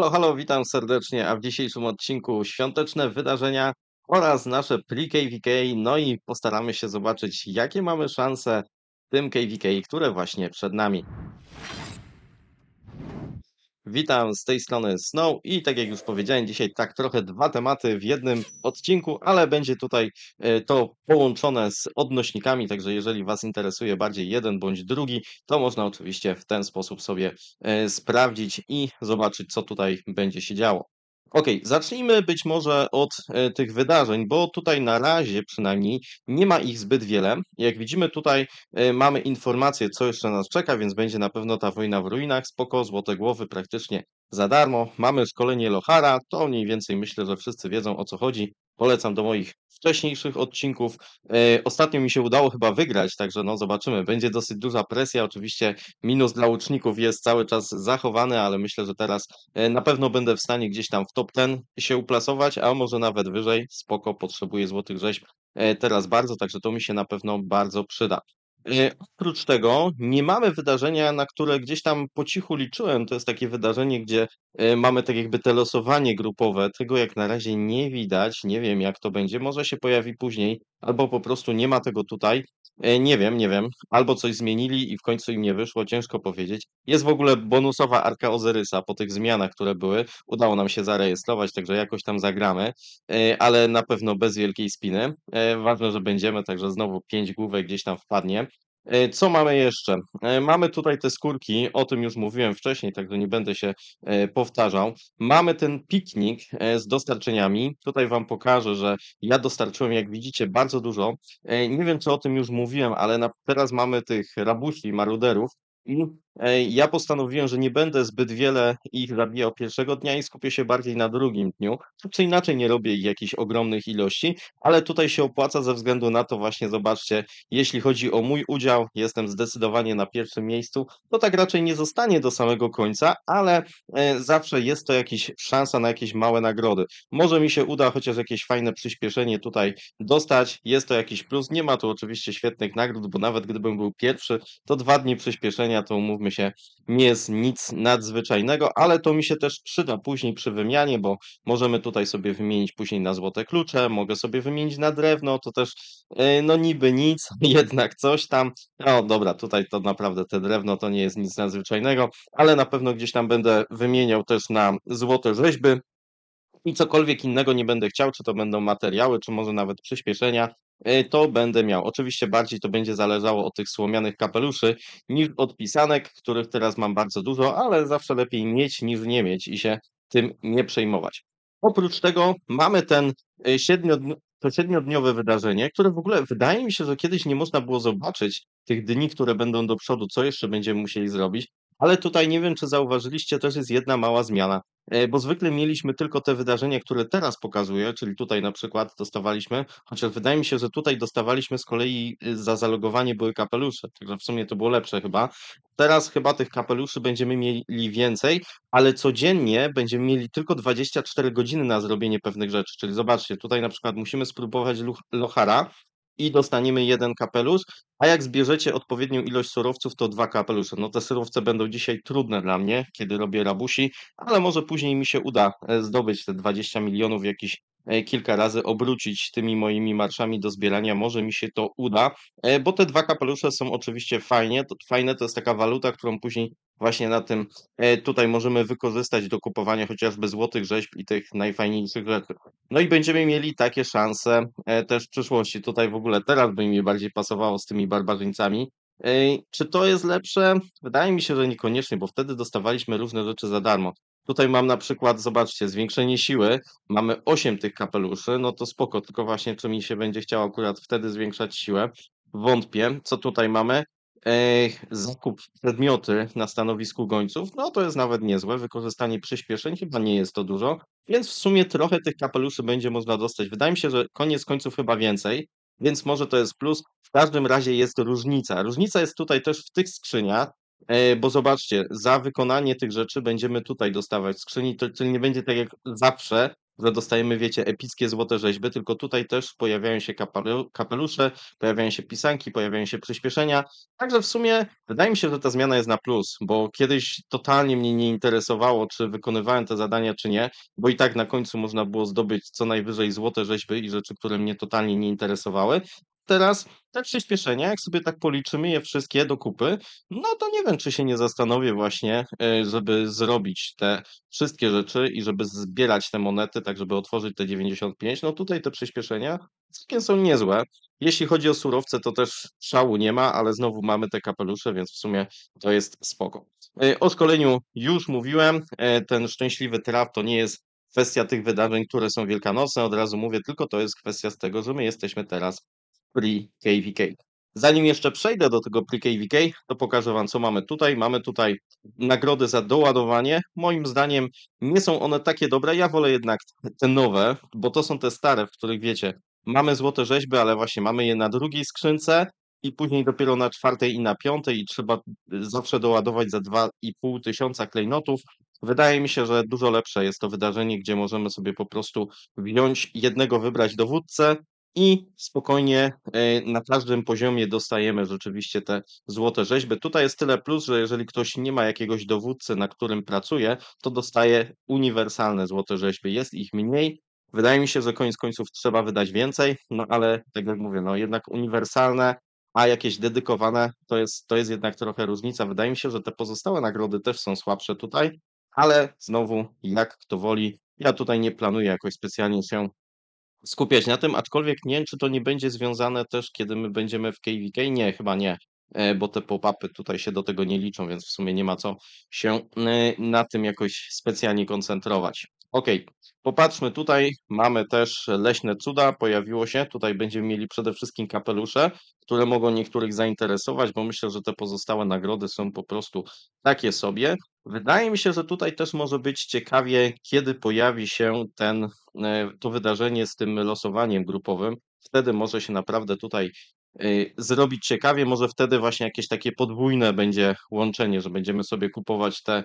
Halo, halo, witam serdecznie, a w dzisiejszym odcinku świąteczne wydarzenia oraz nasze pre-KVK, no i postaramy się zobaczyć, jakie mamy szanse w tym KVK, które właśnie przed nami. Witam z tej strony Snow i tak jak już powiedziałem, dzisiaj tak trochę dwa tematy w jednym odcinku, ale będzie tutaj to połączone z odnośnikami, także jeżeli Was interesuje bardziej jeden bądź drugi, to można oczywiście w ten sposób sobie sprawdzić i zobaczyć, co tutaj będzie się działo. Okej, zacznijmy być może od tych wydarzeń, bo tutaj na razie przynajmniej nie ma ich zbyt wiele. Jak widzimy tutaj mamy informację, co jeszcze nas czeka, więc będzie na pewno ta wojna w ruinach, spoko, złote głowy praktycznie za darmo. Mamy szkolenie Lohara, to mniej więcej myślę, że wszyscy wiedzą, o co chodzi. Polecam do moich wcześniejszych odcinków. Ostatnio mi się udało chyba wygrać, także no zobaczymy. Będzie dosyć duża presja. Oczywiście minus dla łuczników jest cały czas zachowany, ale myślę, że teraz na pewno będę w stanie gdzieś tam w top 10 się uplasować, a może nawet wyżej. Spoko, potrzebuję złotych rzeźb teraz bardzo, także to mi się na pewno bardzo przyda. Oprócz tego nie mamy wydarzenia, na które gdzieś tam po cichu liczyłem. To jest takie wydarzenie, gdzie mamy tak jakby te losowanie grupowe. Tego jak na razie nie widać. Nie wiem, jak to będzie. Może się pojawi później, albo po prostu nie ma tego tutaj. Nie wiem, nie wiem. Albo coś zmienili i w końcu im nie wyszło, ciężko powiedzieć. Jest w ogóle bonusowa Arka Ozyrysa po tych zmianach, które były. Udało nam się zarejestrować, także jakoś tam zagramy, ale na pewno bez wielkiej spiny. Ważne, że będziemy, także znowu 5 główek gdzieś tam wpadnie. Co mamy jeszcze? Mamy tutaj te skórki, o tym już mówiłem wcześniej, także nie będę się powtarzał. Mamy ten piknik z dostarczeniami. Tutaj Wam pokażę, że ja dostarczyłem, jak widzicie, bardzo dużo. Nie wiem, czy o tym już mówiłem, ale teraz mamy tych rabusi, maruderów. I ja postanowiłem, że nie będę zbyt wiele ich zabijał pierwszego dnia i skupię się bardziej na drugim dniu. Tak czy inaczej nie robię ich jakichś ogromnych ilości, ale tutaj się opłaca ze względu na to właśnie, zobaczcie, jeśli chodzi o mój udział, jestem zdecydowanie na pierwszym miejscu. To tak raczej nie zostanie do samego końca, ale zawsze jest to jakaś szansa na jakieś małe nagrody. Może mi się uda chociaż jakieś fajne przyspieszenie tutaj dostać, jest to jakiś plus. Nie ma tu oczywiście świetnych nagród, bo nawet gdybym był pierwszy, to 2 dni przyspieszenia, to umówmy się, nie jest nic nadzwyczajnego, ale to mi się też przyda później przy wymianie, bo możemy tutaj sobie wymienić później na złote klucze, mogę sobie wymienić na drewno, to też no niby nic, jednak coś tam. No dobra, tutaj to naprawdę te drewno to nie jest nic nadzwyczajnego, ale na pewno gdzieś tam będę wymieniał też na złote rzeźby. I cokolwiek innego nie będę chciał, czy to będą materiały, czy może nawet przyspieszenia, to będę miał. Oczywiście bardziej to będzie zależało od tych słomianych kapeluszy niż od pisanek, których teraz mam bardzo dużo, ale zawsze lepiej mieć niż nie mieć i się tym nie przejmować. Oprócz tego mamy to siedmiodniowe wydarzenie, które w ogóle wydaje mi się, że kiedyś nie można było zobaczyć tych dni, które będą do przodu, co jeszcze będziemy musieli zrobić, ale tutaj nie wiem, czy zauważyliście, też jest jedna mała zmiana. Bo zwykle mieliśmy tylko te wydarzenia, które teraz pokazuję, czyli tutaj na przykład dostawaliśmy, chociaż wydaje mi się, że tutaj dostawaliśmy z kolei za zalogowanie były kapelusze, także w sumie to było lepsze chyba. Teraz chyba tych kapeluszy będziemy mieli więcej, ale codziennie będziemy mieli tylko 24 godziny na zrobienie pewnych rzeczy. Czyli zobaczcie, tutaj na przykład musimy spróbować Lohara i dostaniemy jeden kapelusz, a jak zbierzecie odpowiednią ilość surowców, to 2 kapelusze. No te surowce będą dzisiaj trudne dla mnie, kiedy robię rabusi, ale może później mi się uda zdobyć te 20 milionów jakiś kilka razy, obrócić tymi moimi marszami do zbierania. Może mi się to uda, bo te 2 kapelusze są oczywiście fajne, to jest taka waluta, którą później właśnie na tym tutaj możemy wykorzystać do kupowania chociażby złotych rzeźb i tych najfajniejszych rzeczy. No i będziemy mieli takie szanse też w przyszłości. Tutaj w ogóle teraz by mi bardziej pasowało z tymi barbarzyńcami. Czy to jest lepsze? Wydaje mi się, że niekoniecznie, bo wtedy dostawaliśmy różne rzeczy za darmo. Tutaj mam na przykład, zobaczcie, zwiększenie siły. Mamy 8 tych kapeluszy, no to spoko, tylko właśnie czy mi się będzie chciało akurat wtedy zwiększać siłę? Wątpię. Co tutaj mamy? Zakup przedmioty na stanowisku gońców, no to jest nawet niezłe. Wykorzystanie przyspieszeń, chyba nie jest to dużo, więc w sumie trochę tych kapeluszy będzie można dostać. Wydaje mi się, że koniec końców chyba więcej, więc może to jest plus. W każdym razie jest różnica. Różnica jest tutaj też w tych skrzyniach, bo zobaczcie, za wykonanie tych rzeczy będziemy tutaj dostawać skrzyni, czyli nie będzie tak jak zawsze, że dostajemy, wiecie, epickie złote rzeźby, tylko tutaj też pojawiają się kapelusze, pojawiają się pisanki, pojawiają się przyspieszenia. Także w sumie wydaje mi się, że ta zmiana jest na plus, bo kiedyś totalnie mnie nie interesowało, czy wykonywałem te zadania, czy nie, bo i tak na końcu można było zdobyć co najwyżej złote rzeźby i rzeczy, które mnie totalnie nie interesowały. Teraz te przyspieszenia, jak sobie tak policzymy je wszystkie do kupy, no to nie wiem, czy się nie zastanowię właśnie, żeby zrobić te wszystkie rzeczy i żeby zbierać te monety, tak żeby otworzyć te 95. No tutaj te przyspieszenia całkiem są niezłe. Jeśli chodzi o surowce, to też szału nie ma, ale znowu mamy te kapelusze, więc w sumie to jest spoko. O szkoleniu już mówiłem. Ten szczęśliwy traf to nie jest kwestia tych wydarzeń, które są wielkanocne, od razu mówię, tylko to jest kwestia z tego, że my jesteśmy teraz pre-KVK. Zanim jeszcze przejdę do tego pre-KVK, to pokażę Wam, co mamy tutaj. Mamy tutaj nagrody za doładowanie. Moim zdaniem nie są one takie dobre. Ja wolę jednak te nowe, bo to są te stare, w których wiecie, mamy złote rzeźby, ale właśnie mamy je na drugiej skrzynce i później dopiero na czwartej i na piątej i trzeba zawsze doładować za 2500 klejnotów. Wydaje mi się, że dużo lepsze jest to wydarzenie, gdzie możemy sobie po prostu wziąć jednego, wybrać dowódcę i spokojnie na każdym poziomie dostajemy rzeczywiście te złote rzeźby. Tutaj jest tyle plus, że jeżeli ktoś nie ma jakiegoś dowódcy, na którym pracuje, to dostaje uniwersalne złote rzeźby. Jest ich mniej. Wydaje mi się, że koniec końców trzeba wydać więcej, no ale tak jak mówię, no jednak uniwersalne, a jakieś dedykowane to jest jednak trochę różnica. Wydaje mi się, że te pozostałe nagrody też są słabsze tutaj, ale znowu jak kto woli. Ja tutaj nie planuję jakoś specjalnie się skupiać na tym, aczkolwiek nie wiem, czy to nie będzie związane też, kiedy my będziemy w KVK? Nie, chyba nie, bo te pop-upy tutaj się do tego nie liczą, więc w sumie nie ma co się na tym jakoś specjalnie koncentrować. Okej, popatrzmy tutaj, mamy też leśne cuda, pojawiło się, tutaj będziemy mieli przede wszystkim kapelusze, które mogą niektórych zainteresować, bo myślę, że te pozostałe nagrody są po prostu takie sobie. Wydaje mi się, że tutaj też może być ciekawie, kiedy pojawi się to wydarzenie z tym losowaniem grupowym. Wtedy może się naprawdę tutaj zrobić ciekawie. Może wtedy właśnie jakieś takie podwójne będzie łączenie, że będziemy sobie kupować te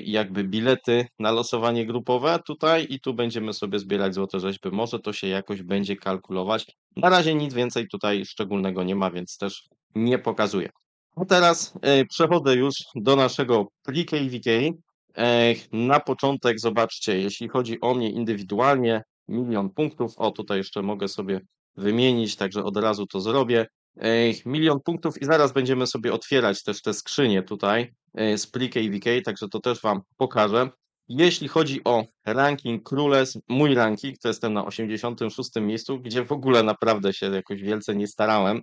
jakby bilety na losowanie grupowe tutaj i tu będziemy sobie zbierać złote rzeźby. Może to się jakoś będzie kalkulować. Na razie nic więcej tutaj szczególnego nie ma, więc też nie pokazuję. A teraz przechodzę już do naszego pre-KVK. Na początek zobaczcie, jeśli chodzi o mnie indywidualnie, 1 000 000 punktów. O, tutaj jeszcze mogę sobie wymienić, także od razu to zrobię. 1 000 000 punktów i zaraz będziemy sobie otwierać też te skrzynie tutaj z pre-KVK, także to też Wam pokażę. Jeśli chodzi o ranking królestw, mój ranking to jestem na 86 miejscu, gdzie w ogóle naprawdę się jakoś wielce nie starałem.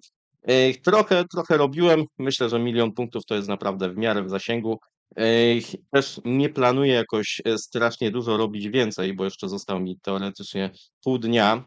Trochę robiłem. Myślę, że 1 000 000 punktów to jest naprawdę w miarę w zasięgu. Też nie planuję jakoś strasznie dużo robić więcej, bo jeszcze zostało mi teoretycznie pół dnia,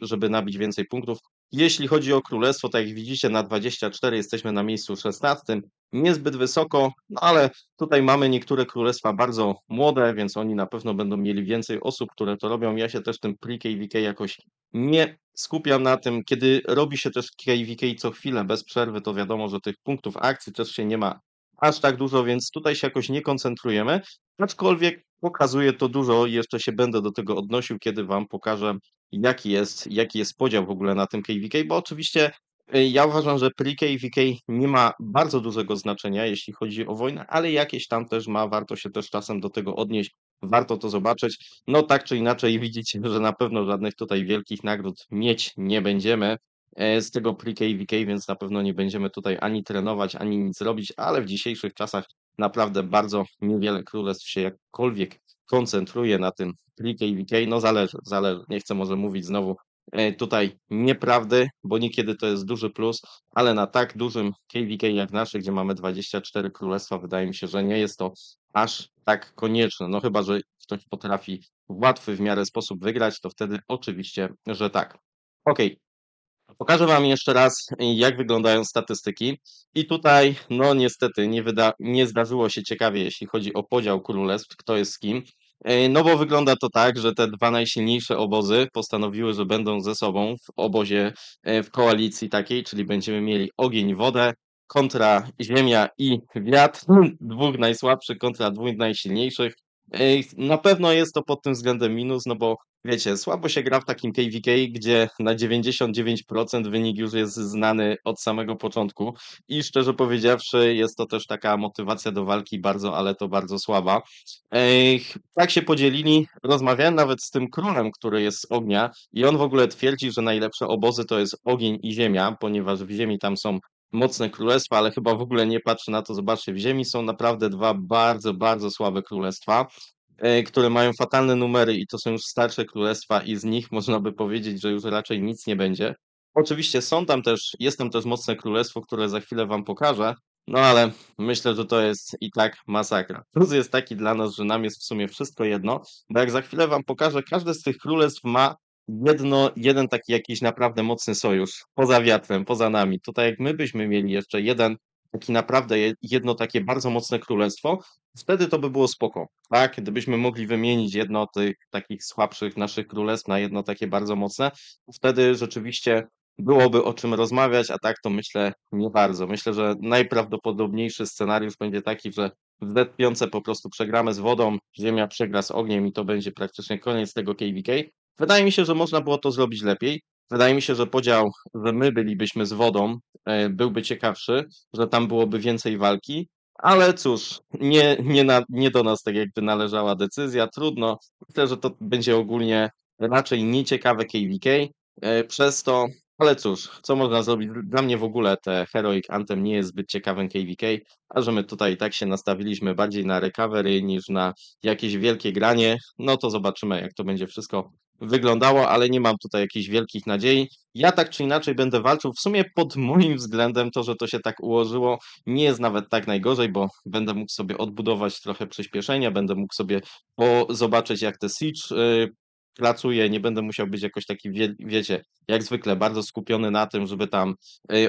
żeby nabić więcej punktów. Jeśli chodzi o królestwo, tak jak widzicie, na 24 jesteśmy na miejscu 16. Niezbyt wysoko, no ale tutaj mamy niektóre królestwa bardzo młode, więc oni na pewno będą mieli więcej osób, które to robią. Ja się też tym pre-KVK jakoś nie skupiam na tym. Kiedy robi się też KVK co chwilę bez przerwy, to wiadomo, że tych punktów akcji też się nie ma aż tak dużo, więc tutaj się jakoś nie koncentrujemy. Aczkolwiek pokazuje to dużo i jeszcze się będę do tego odnosił, kiedy Wam pokażę, jaki jest podział w ogóle na tym KVK, bo oczywiście ja uważam, że pre-KVK nie ma bardzo dużego znaczenia, jeśli chodzi o wojnę, ale jakieś tam też ma, warto się też czasem do tego odnieść, warto to zobaczyć. No tak czy inaczej widzicie, że na pewno żadnych tutaj wielkich nagród mieć nie będziemy z tego pre-KVK, więc na pewno nie będziemy tutaj ani trenować, ani nic robić, ale w dzisiejszych czasach naprawdę bardzo niewiele królestw się jakkolwiek koncentruje na tym pre-KVK. No zależy. Nie chcę może mówić znowu tutaj nieprawdy, bo niekiedy to jest duży plus, ale na tak dużym KVK jak nasze, gdzie mamy 24 królestwa, wydaje mi się, że nie jest to aż tak konieczne. No chyba, że ktoś potrafi w łatwy w miarę sposób wygrać, to wtedy oczywiście, że tak. Okej, pokażę Wam jeszcze raz, jak wyglądają statystyki. I tutaj, no niestety, nie zdarzyło się ciekawie, jeśli chodzi o podział królestw, kto jest z kim. No bo wygląda to tak, że te dwa najsilniejsze obozy postanowiły, że będą ze sobą w obozie, w koalicji takiej, czyli będziemy mieli ogień i wodę kontra ziemia i wiatr, dwóch najsłabszych kontra dwóch najsilniejszych. Na pewno jest to pod tym względem minus, no bo Wiecie, słabo się gra w takim KVK, gdzie na 99% wynik już jest znany od samego początku i szczerze powiedziawszy, jest to też taka motywacja do walki bardzo, ale to bardzo słaba. Tak się podzielili. Rozmawiałem nawet z tym królem, który jest z ognia i on w ogóle twierdzi, że najlepsze obozy to jest ogień i ziemia, ponieważ w ziemi tam są mocne królestwa, ale chyba w ogóle nie patrzy na to. Zobaczcie, w ziemi są naprawdę dwa bardzo, bardzo słabe królestwa, które mają fatalne numery i to są już starsze królestwa i z nich można by powiedzieć, że już raczej nic nie będzie. Oczywiście jest tam też mocne królestwo, które za chwilę wam pokażę, no ale myślę, że to jest i tak masakra. Plus jest taki dla nas, że nam jest w sumie wszystko jedno, bo jak za chwilę wam pokażę, każde z tych królestw ma jeden taki jakiś naprawdę mocny sojusz, poza wiatrem, poza nami. Tutaj jak my byśmy mieli jeszcze jeden taki naprawdę jedno takie bardzo mocne królestwo, wtedy to by było spoko, tak? Gdybyśmy mogli wymienić jedno tych takich słabszych naszych królestw na jedno takie bardzo mocne, wtedy rzeczywiście byłoby o czym rozmawiać, a tak to myślę nie bardzo. Myślę, że najprawdopodobniejszy scenariusz będzie taki, że w Z5 po prostu przegramy z wodą, Ziemia przegra z ogniem i to będzie praktycznie koniec tego KVK. Wydaje mi się, że można było to zrobić lepiej. Wydaje mi się, że podział, że my bylibyśmy z wodą, byłby ciekawszy, że tam byłoby więcej walki, ale cóż, nie do nas tak jakby należała decyzja, trudno. Myślę, że to będzie ogólnie raczej nieciekawe KVK, przez to, ale cóż, co można zrobić? Dla mnie w ogóle te Heroic Anthem nie jest zbyt ciekawym KVK, a że my tutaj tak się nastawiliśmy bardziej na recovery niż na jakieś wielkie granie, no to zobaczymy, jak to będzie wszystko wyglądało, ale nie mam tutaj jakichś wielkich nadziei. Ja tak czy inaczej będę walczył. W sumie pod moim względem to, że to się tak ułożyło, nie jest nawet tak najgorzej, bo będę mógł sobie odbudować trochę przyspieszenia, będę mógł sobie zobaczyć, jak te Siege pracuje, nie będę musiał być jakoś taki, wiecie, jak zwykle, bardzo skupiony na tym, żeby tam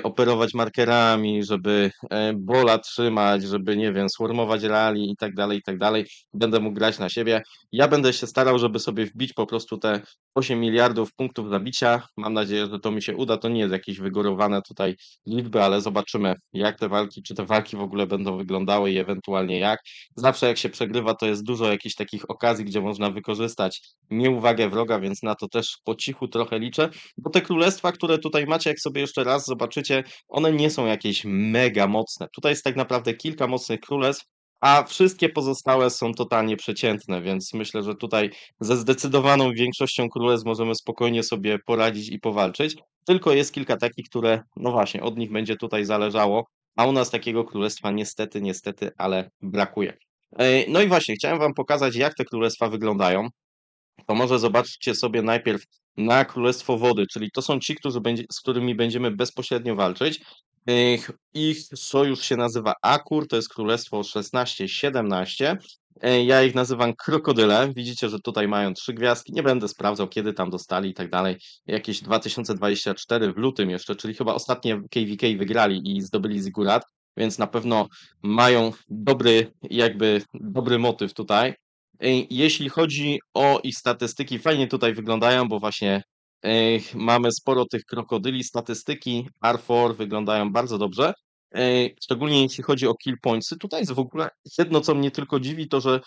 operować markerami, żeby bola trzymać, żeby, nie wiem, swarmować rally i tak dalej, i tak dalej. Będę mógł grać na siebie. Ja będę się starał, żeby sobie wbić po prostu te 8 miliardów punktów zabicia. Mam nadzieję, że to mi się uda. To nie jest jakieś wygórowane tutaj liczby, ale zobaczymy, jak te walki, czy te walki w ogóle będą wyglądały i ewentualnie jak. Zawsze jak się przegrywa, to jest dużo jakichś takich okazji, gdzie można wykorzystać nieuwagę wroga, więc na to też po cichu trochę liczę, bo te królestwa, które tutaj macie, jak sobie jeszcze raz zobaczycie, one nie są jakieś mega mocne. Tutaj jest tak naprawdę kilka mocnych królestw, a wszystkie pozostałe są totalnie przeciętne, więc myślę, że tutaj ze zdecydowaną większością królestw możemy spokojnie sobie poradzić i powalczyć. Tylko jest kilka takich, które, no właśnie, od nich będzie tutaj zależało, a u nas takiego królestwa niestety, ale brakuje. No i właśnie, chciałem wam pokazać, jak te królestwa wyglądają. To może zobaczcie sobie najpierw na Królestwo Wody, czyli to są ci, z którymi będziemy bezpośrednio walczyć. Ich sojusz się nazywa Akur, to jest Królestwo 16-17. Ja ich nazywam krokodyle. Widzicie, że tutaj mają 3 gwiazdki. Nie będę sprawdzał, kiedy tam dostali i tak dalej. Jakieś 2024 w lutym jeszcze, czyli chyba ostatnie KVK wygrali i zdobyli Zigurat, więc na pewno mają dobry motyw tutaj. Jeśli chodzi o ich statystyki, fajnie tutaj wyglądają, bo właśnie mamy sporo tych krokodyli. Statystyki R4 wyglądają bardzo dobrze. Szczególnie jeśli chodzi o kill pointsy. Tutaj jest w ogóle jedno, co mnie tylko dziwi, to że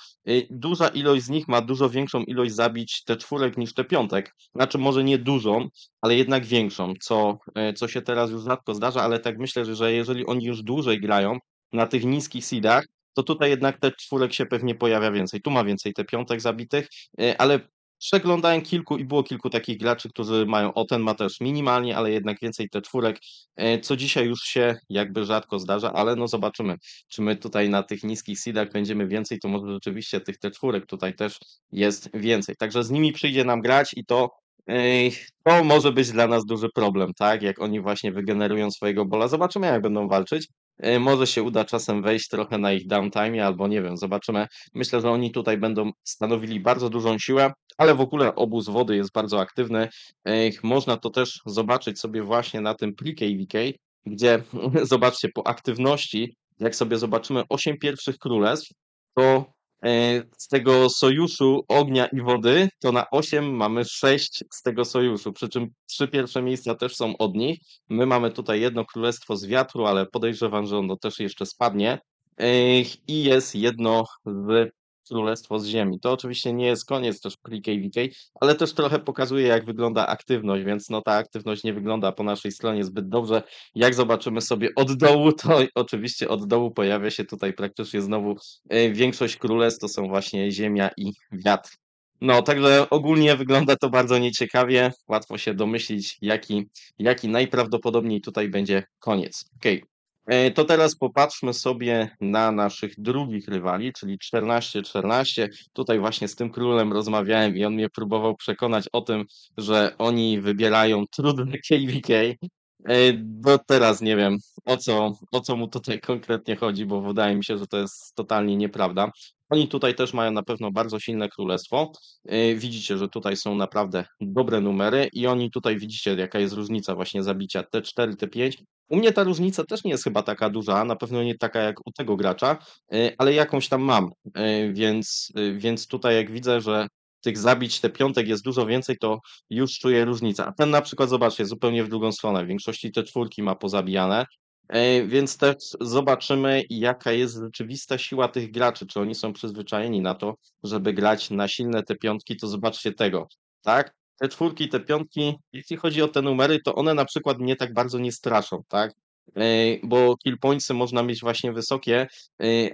duża ilość z nich ma dużo większą ilość zabić te czwórek niż te piątek. Znaczy może nie dużą, ale jednak większą, co się teraz już rzadko zdarza, ale tak myślę, że jeżeli oni już dłużej grają na tych niskich seedach, to tutaj jednak te czwórek się pewnie pojawia więcej. Tu ma więcej te piątek zabitych, ale przeglądałem kilku i było kilku takich graczy, którzy mają, ten ma też minimalnie, ale jednak więcej te czwórek, co dzisiaj już się jakby rzadko zdarza, ale no zobaczymy, czy my tutaj na tych niskich seedach będziemy więcej, to może rzeczywiście tych te czwórek tutaj też jest więcej. Także z nimi przyjdzie nam grać i to może być dla nas duży problem, tak? Jak oni właśnie wygenerują swojego bola. Zobaczymy, jak będą walczyć. Może się uda czasem wejść trochę na ich downtime, albo nie wiem, zobaczymy. Myślę, że oni tutaj będą stanowili bardzo dużą siłę, ale w ogóle obóz wody jest bardzo aktywny. Można to też zobaczyć sobie właśnie na tym pre-KVK, gdzie zobaczcie, po aktywności, jak sobie zobaczymy 8 pierwszych królestw, to z tego sojuszu ognia i wody, to na 8 mamy 6 z tego sojuszu, przy czym 3 pierwsze miejsca też są od nich. My mamy tutaj jedno królestwo z wiatru, ale podejrzewam, że ono też jeszcze spadnie. I jest jedno z Królestwo z Ziemi. To oczywiście nie jest koniec też pli KVK, ale też trochę pokazuje, jak wygląda aktywność, więc no ta aktywność nie wygląda po naszej stronie zbyt dobrze. Jak zobaczymy sobie od dołu, to oczywiście od dołu pojawia się tutaj praktycznie znowu większość królestw, to są właśnie Ziemia i wiatr. No, także ogólnie wygląda to bardzo nieciekawie. Łatwo się domyślić, jaki najprawdopodobniej tutaj będzie koniec. Okej. To teraz popatrzmy sobie na naszych drugich rywali, czyli 14-14. Tutaj właśnie z tym królem rozmawiałem i on mnie próbował przekonać o tym, że oni wybierają trudne KVK. Bo teraz nie wiem, o co mu tutaj konkretnie chodzi, bo wydaje mi się, że to jest totalnie nieprawda. Oni tutaj też mają na pewno bardzo silne królestwo. Widzicie, że tutaj są naprawdę dobre numery i oni tutaj widzicie, jaka jest różnica właśnie zabicia T4, T5. U mnie ta różnica też nie jest chyba taka duża, na pewno nie taka jak u tego gracza, ale jakąś tam mam. Więc tutaj jak widzę, że tych zabić te piątek jest dużo więcej, to już czuję różnicę. A ten na przykład, zobaczcie, zupełnie w drugą stronę. W większości te czwórki ma pozabijane. Więc też zobaczymy, jaka jest rzeczywista siła tych graczy. Czy oni są przyzwyczajeni na to, żeby grać na silne te piątki, to zobaczcie tego, tak? Te czwórki, te piątki, jeśli chodzi o te numery, to one na przykład mnie tak bardzo nie straszą, tak? Bo kill pointsy można mieć właśnie wysokie,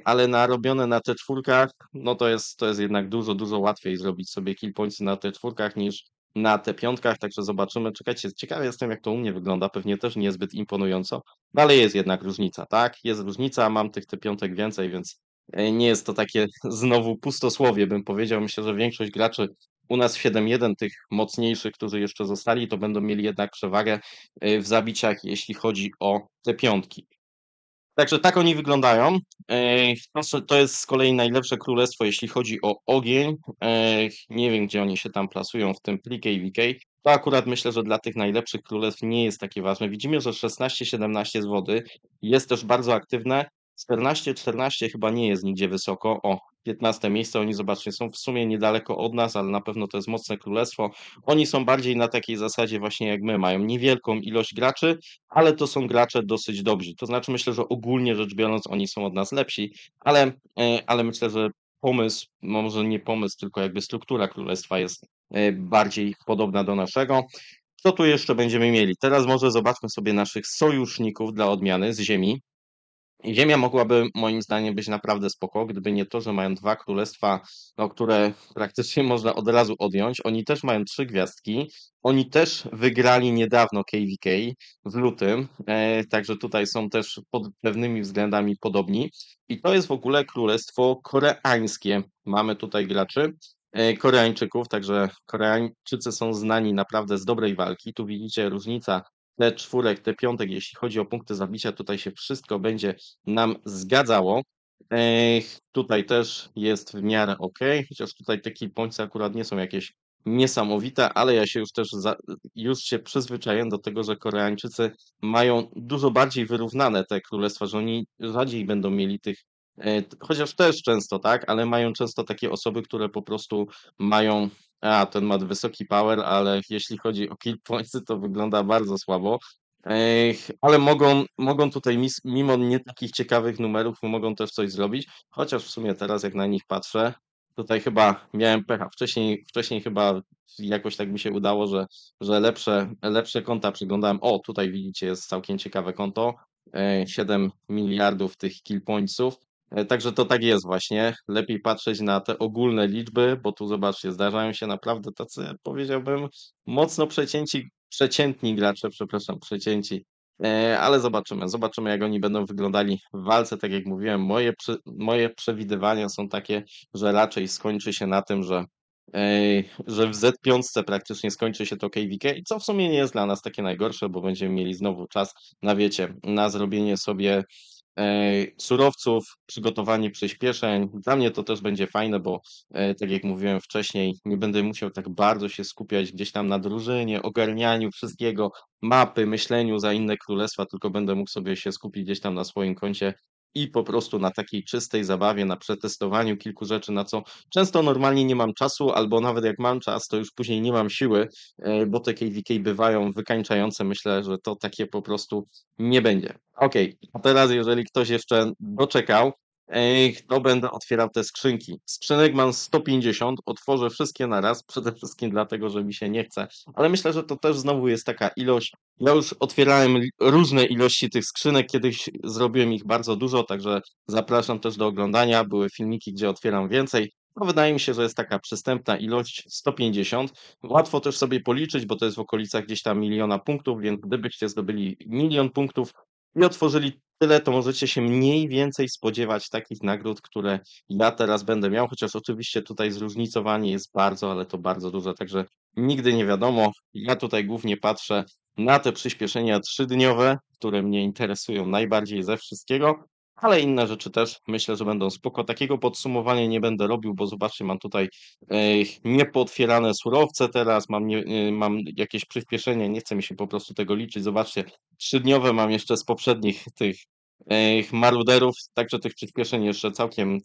ale narobione na te czwórkach, no to jest jednak dużo, dużo łatwiej zrobić sobie kill pointsy na te czwórkach niż na te piątkach, także zobaczymy. Czekajcie, ciekawy jestem, jak to u mnie wygląda. Pewnie też niezbyt imponująco, no ale jest jednak różnica, tak? Jest różnica, mam tych te piątek więcej, więc nie jest to takie znowu pustosłowie, bym powiedział. Myślę, że większość graczy u nas w 7-1, tych mocniejszych, którzy jeszcze zostali, to będą mieli jednak przewagę w zabiciach, jeśli chodzi o te piątki. Także tak oni wyglądają. To jest z kolei najlepsze królestwo, jeśli chodzi o ogień. Nie wiem, gdzie oni się tam plasują w tym pli KVK. To akurat myślę, że dla tych najlepszych królestw nie jest takie ważne. Widzimy, że 16-17 z wody jest też bardzo aktywne. 14-14 chyba nie jest nigdzie wysoko. O, 15 miejsce. Oni, zobaczcie, są w sumie niedaleko od nas, ale na pewno to jest mocne królestwo. Oni są bardziej na takiej zasadzie właśnie jak my. Mają niewielką ilość graczy, ale to są gracze dosyć dobrzy. To znaczy myślę, że ogólnie rzecz biorąc oni są od nas lepsi, ale myślę, że pomysł, no może nie pomysł, tylko jakby struktura królestwa jest bardziej podobna do naszego. Co tu jeszcze będziemy mieli? Teraz może zobaczmy sobie naszych sojuszników dla odmiany z Ziemi. Ziemia mogłaby moim zdaniem być naprawdę spoko, gdyby nie to, że mają dwa królestwa, no, które praktycznie można od razu odjąć. Oni też mają 3 gwiazdki. Oni też wygrali niedawno KVK w lutym, także tutaj są też pod pewnymi względami podobni. I to jest w ogóle królestwo koreańskie. Mamy tutaj graczy Koreańczyków, także Koreańczycy są znani naprawdę z dobrej walki. Tu widzicie różnica te czwórek, te piątek, jeśli chodzi o punkty zabicia, tutaj się wszystko będzie nam zgadzało. Tutaj też jest w miarę ok, chociaż tutaj te kill pointsy akurat nie są jakieś niesamowite, ale ja się już też już się przyzwyczaiłem do tego, że Koreańczycy mają dużo bardziej wyrównane te królestwa, że oni rzadziej będą mieli tych, chociaż też często, tak, ale mają często takie osoby, które po prostu mają ten ma wysoki power, ale jeśli chodzi o kill pointsy, to wygląda bardzo słabo. Ale mogą tutaj mimo nie takich ciekawych numerów, mogą też coś zrobić. Chociaż w sumie teraz jak na nich patrzę, tutaj chyba miałem pecha. Wcześniej chyba jakoś tak mi się udało, że lepsze konta przeglądałem. O, tutaj widzicie, jest całkiem ciekawe konto. 7 miliardów tych kill pointsów. Także to tak jest właśnie. Lepiej patrzeć na te ogólne liczby, bo tu zobaczcie, zdarzają się naprawdę tacy, powiedziałbym, mocno przeciętni gracze, przepraszam, przecięci. Ale zobaczymy jak oni będą wyglądali w walce. Tak jak mówiłem, moje przewidywania są takie, że raczej skończy się na tym, że w Z5 praktycznie skończy się to KVK, co w sumie nie jest dla nas takie najgorsze, bo będziemy mieli znowu czas na, wiecie, na zrobienie sobie surowców, przygotowanie przyspieszeń. Dla mnie to też będzie fajne, bo tak jak mówiłem wcześniej, nie będę musiał tak bardzo się skupiać gdzieś tam na drużynie, ogarnianiu wszystkiego, mapy, myśleniu za inne królestwa, tylko będę mógł sobie się skupić gdzieś tam na swoim koncie i po prostu na takiej czystej zabawie, na przetestowaniu kilku rzeczy, na co często normalnie nie mam czasu, albo nawet jak mam czas, to już później nie mam siły, bo te KVK bywają wykańczające. Myślę, że to takie po prostu nie będzie. Okej, a teraz jeżeli ktoś jeszcze doczekał, to będę otwierał te skrzynki. Skrzynek mam 150, otworzę wszystkie naraz, przede wszystkim dlatego, że mi się nie chce, ale myślę, że to też znowu jest taka ilość. Ja już otwierałem różne ilości tych skrzynek, kiedyś zrobiłem ich bardzo dużo, także zapraszam też do oglądania. Były filmiki, gdzie otwieram więcej. No wydaje mi się, że jest taka przystępna ilość 150. Łatwo też sobie policzyć, bo to jest w okolicach gdzieś tam 1 000 000 punktów, więc gdybyście zdobyli 1 000 000 punktów i otworzyli tyle, to możecie się mniej więcej spodziewać takich nagród, które ja teraz będę miał, chociaż oczywiście tutaj zróżnicowanie jest bardzo, ale to bardzo duże, także nigdy nie wiadomo. Ja tutaj głównie patrzę na te przyspieszenia 3-dniowe, które mnie interesują najbardziej ze wszystkiego, ale inne rzeczy też myślę, że będą spoko. Takiego podsumowania nie będę robił, bo zobaczcie, mam tutaj niepootwierane surowce teraz, mam jakieś przyspieszenie, nie chce mi się po prostu tego liczyć. Zobaczcie, 3-dniowe mam jeszcze z poprzednich tych maruderów, także tych przyspieszeń jeszcze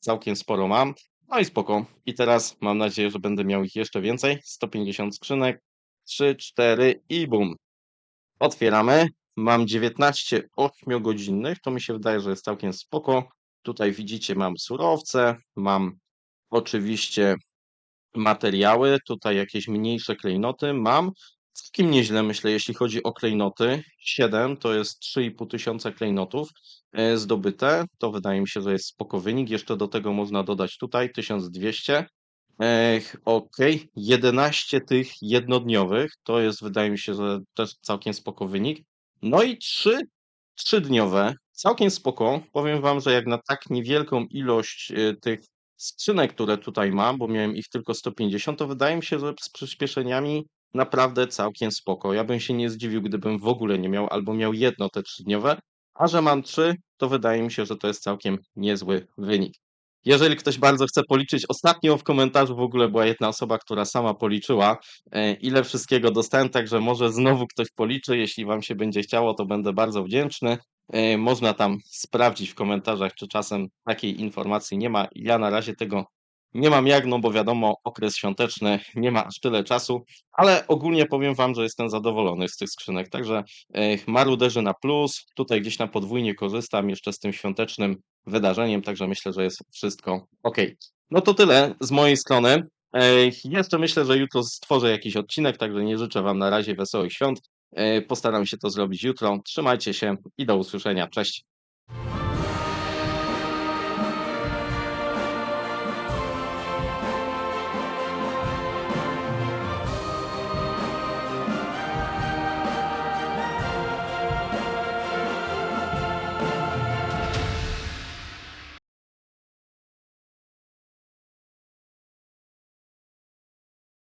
całkiem sporo mam. No i spoko. I teraz mam nadzieję, że będę miał ich jeszcze więcej. 150 skrzynek, 3, 4 i bum. Otwieramy. Mam 19 8-godzinnych, to mi się wydaje, że jest całkiem spoko. Tutaj widzicie, mam surowce, mam oczywiście materiały, tutaj jakieś mniejsze klejnoty mam. Całkiem nieźle, myślę, jeśli chodzi o klejnoty. 7 to jest 3,5 tysiąca klejnotów zdobyte. To wydaje mi się, że jest spoko wynik. Jeszcze do tego można dodać tutaj 1200. Okej, 11 tych jednodniowych, to jest, wydaje mi się, że też całkiem spoko wynik. No i 3 3-dniowe, całkiem spoko. Powiem wam, że jak na tak niewielką ilość tych skrzynek, które tutaj mam, bo miałem ich tylko 150, to wydaje mi się, że z przyspieszeniami naprawdę całkiem spoko. Ja bym się nie zdziwił, gdybym w ogóle nie miał, albo miał jedno te 3-dniowe, a że mam 3, to wydaje mi się, że to jest całkiem niezły wynik. Jeżeli ktoś bardzo chce policzyć, ostatnio w komentarzu w ogóle była jedna osoba, która sama policzyła, ile wszystkiego dostałem, także może znowu ktoś policzy. Jeśli wam się będzie chciało, to będę bardzo wdzięczny. Można tam sprawdzić w komentarzach, czy czasem takiej informacji nie ma. Ja na razie tego nie mam jak, no bo wiadomo, okres świąteczny, nie ma aż tyle czasu, ale ogólnie powiem wam, że jestem zadowolony z tych skrzynek, także maruderzy na plus, tutaj gdzieś na podwójnie korzystam jeszcze z tym świątecznym wydarzeniem, także myślę, że jest wszystko ok. No to tyle z mojej strony. Jeszcze myślę, że jutro stworzę jakiś odcinek, także nie życzę wam na razie wesołych świąt. Postaram się to zrobić jutro. Trzymajcie się i do usłyszenia. Cześć.